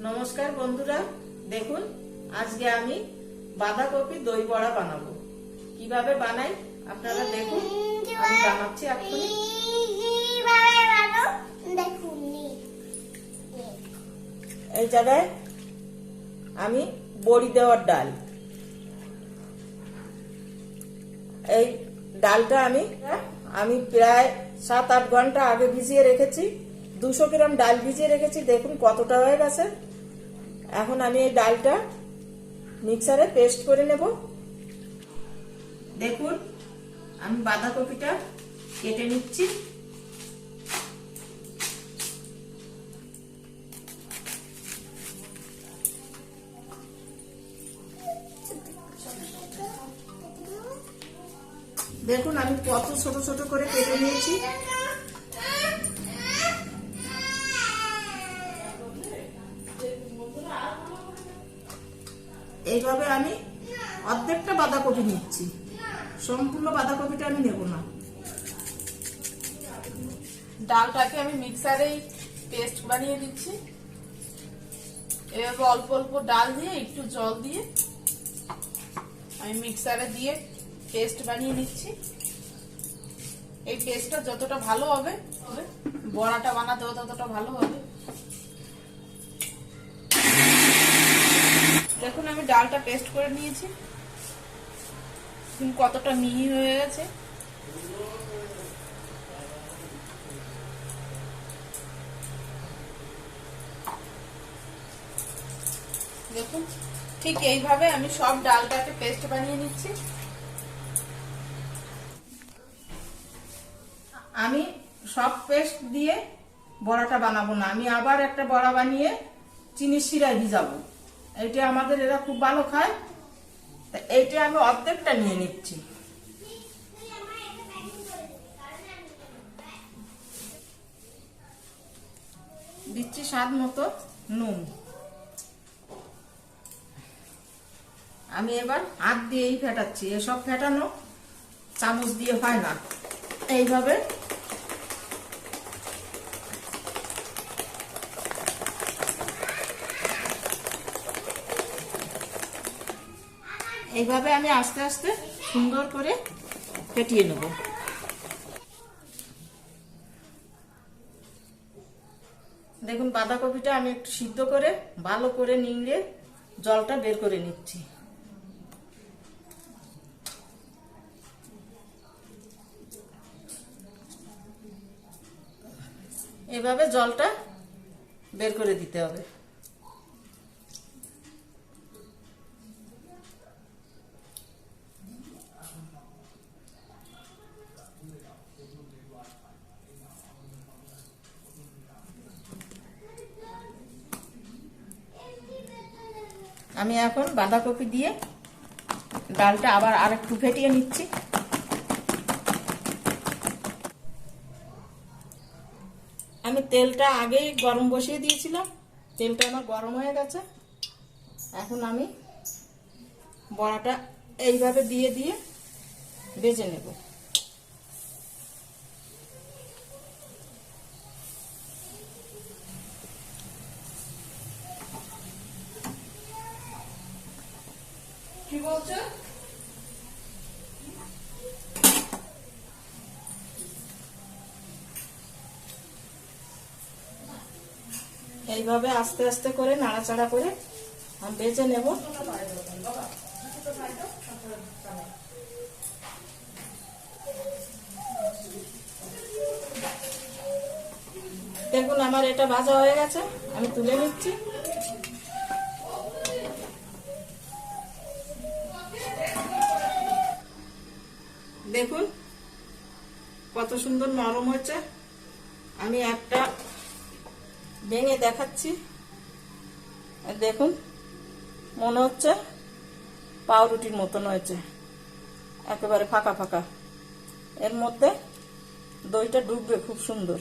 নমস্কার বন্ধুরা, দেখুন আজকে আমি বাঁধাকপি দই বড়া বানাবো। কিভাবে বানাই আপনারা দেখুন, আমি বানাচ্ছি এক্ষুনি। এই জায়গায় আমি বড়ি দেওয়ার ডাল, এই ডালটা আমি প্রায় 7-8 ঘন্টা আগে ভিজিয়ে রেখেছি। 200 গ্রাম ডাল ভিজিয়ে রেখেছি, দেখুন কতটা হয়ে গেছে। এখন আমি এই ডালটা মিক্সারে পেস্ট করে নেব। দেখুন আমি বাঁধাকপিটা কেটে নিচ্ছি। দেখুন আমি কত ছোট ছোট করে কেটে নিয়েছি। এইভাবে আমি অর্ধেকটা বাঁধাকপি নিচ্ছি, সম্পূর্ণ বাঁধাকপিটা আমি নেব না। ডালটাকে আমি মিক্সারেই পেস্ট বানিয়ে দিচ্ছি। এভাবে অল্প অল্প ডাল দিয়ে একটু জল দিয়ে আমি মিক্সারে দিয়ে পেস্ট বানিয়ে নিচ্ছি। এই পেস্টটা যতটা ভালো হবে বড়াটা বানাতেও ততটা ভালো হবে। দেখুন আমি ডালটা পেস্ট করে নিয়েছি, কতটা মিহি হয়ে গেছে। দেখুন ঠিক এইভাবে আমি সব ডালটাকে পেস্ট বানিয়ে নিচ্ছি। আমি সব পেস্ট দিয়ে বড়াটা বানাবো না, আমি আবার একটা বড়া বানিয়ে চিনির শিরায় ভিজাবো। এইটা আমাদের এরা খুব ভালো খায়, এইটা আমি অর্ধেকটা নিয়ে নিচ্ছি। দিচ্ছি স্বাদ মতো নুন। আমি এবার হাত দিয়েই ফেটাচ্ছি, এসব ফেটানো চামচ দিয়ে হয় না। এইভাবে এইভাবে আমি আস্তে আস্তে সুন্দর করে ফেটিয়ে নেব। দেখুন বাঁধাকপিটা আমি একটু সিদ্ধ করে ভালো করে নিংড়ে জলটা বের করে নিচ্ছি। এভাবে জলটা বের করে দিতে হবে। আমি এখন বাঁধাকপি দিয়ে ডালটা আবার আরেকটু ফেটিয়ে নিচ্ছি। আমি তেলটা আগেই গরম বসিয়ে দিয়েছিলাম, তেলটা আমার গরম হয়ে গেছে। এখন আমি বড়াটা এইভাবে দিয়ে দিয়ে ভেজে নেব। কি বলছো? এইভাবে আস্তে আস্তে করে নাড়াচাড়া করে আমি ভেজে নেব। দেখুন আমার এটা ভাজা হয়ে গেছে, আমি তুলে নিচ্ছি। দেখুন কত সুন্দর নরম হয়েছে। আমি একটা ভেঙে দেখাচ্ছি। দেখুন মনে হচ্ছে পাউরুটির মতন হয়েছে, একেবারে ফাঁকা ফাঁকা। এর মধ্যে দইটা ডুববে খুব সুন্দর।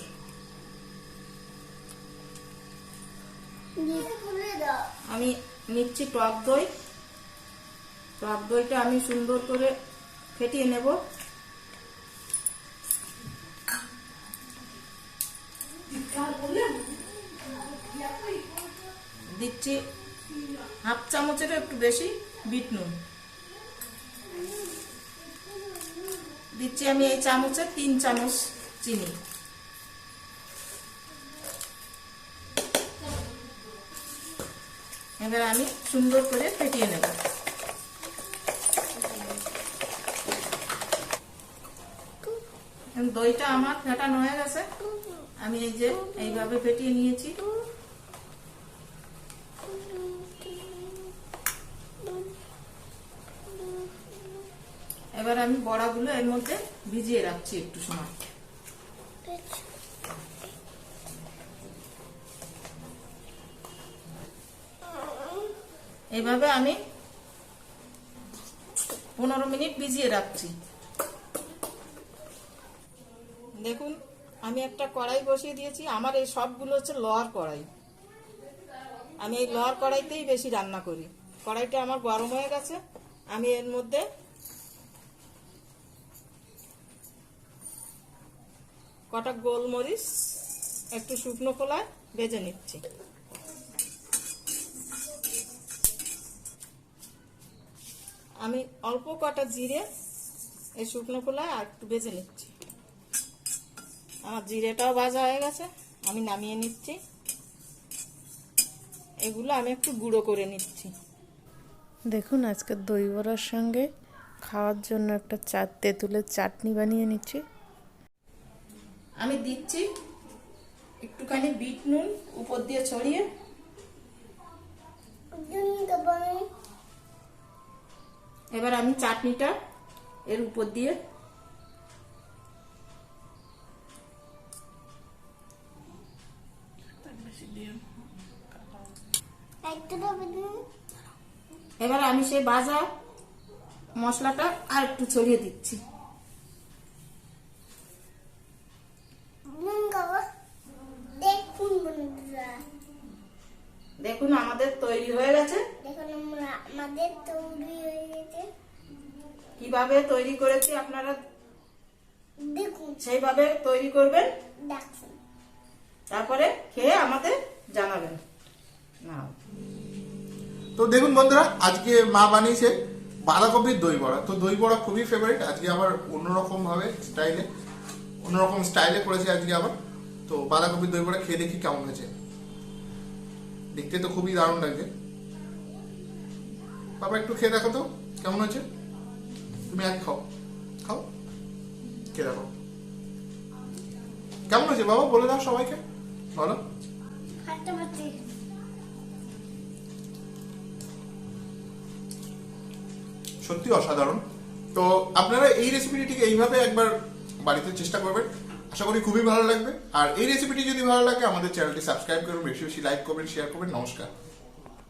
আমি নিচ্ছি টক দই। টক দইটা আমি সুন্দর করে ফেটিয়ে নেব। দিচ্ছি হাফ চামচের একটু বেশি বিট নুন। দিচ্ছি আমি এই চামচে 3 চামচ চিনি। এবার আমি সুন্দর করে ফেটিয়ে নেব। দইটা আমার ফেটানো হয়ে গেছে, আমি এই যে এইভাবে ফেটিয়ে নিয়েছি। এবার আমি বড়াগুলো এর মধ্যে ভিজিয়ে রাখছি একটু সময়। এইভাবে আমি 15 মিনিট ভিজিয়ে রাখছি। দেখুন আমি একটা কড়াই বসিয়ে দিয়েছি। আমার এই সবগুলো হচ্ছে লোহার কড়াই, আমি এই লোহার কড়াইতেই বেশি রান্না করি। কড়াইটা আমার গরম হয়ে গেছে, আমি এর মধ্যে কটা গোলমরিচ একটু শুকনো খোলায় ভেজে নিচ্ছি। আমি অল্প কটা জিরে এই শুকনো খোলায় আর একটু ভেজে নিচ্ছি। আমার জিরেটাও ভাজা হয়ে গেছে, আমি নামিয়ে নিচ্ছি। এগুলো আমি একটু গুঁড়ো করে নিচ্ছি। দেখুন আজকে দই বড়ার সঙ্গে খাওয়ার জন্য একটা তেঁতুলের চাটনি বানিয়ে নিচ্ছি। আমি দিচ্ছি একটুখানি বিট নুন উপর দিয়ে ছড়িয়ে। এবার আমি চাটনিটা এর উপর দিয়ে এবার আমি সেই ভাজা মশলাটা আর একটু ছড়িয়ে দিচ্ছি। দেখুন আমাদের তৈরি হয়ে গেছে। কিভাবে তৈরি করেছি আপনারা দেখুন, সেইভাবে তৈরি করবেন, দেখুন। তারপরে খেয়ে আমাদের জানাবেন। না তো দেখুন বন্ধুরা, আজকে মা বানিয়েছে বাঁধাকপির দই বড়া। তো দই বড়া খুবই ফেভারিট। আজকে আবার অন্যরকম স্টাইলে করেছে আজকে আবার। তো বাঁধাকপির দই বড়া খেয়ে দেখি কেমন হয়েছে। দেখতে তো খুবই দারুণ লাগছে। বাবা একটু খেয়ে দেখো তো কেমন হয়েছে। তুমি আগে খাও খেয়ে দেখো কেমন হয়েছে। বাবা বলে দাও সবাইকে, বলো। ফাটাফাটি। সত্যি অসাধারণ। তো আপনারা এই রেসিপিটি ঠিক এইভাবে একবার বাড়িতে চেষ্টা করবেন, আশা করি খুবই ভালো লাগবে। আর এই রেসিপিটি যদি ভালো লাগে আমাদের চ্যানেলটি সাবস্ক্রাইব করবেন, বেশি বেশি লাইক করবেন, শেয়ার করবেন। নমস্কার।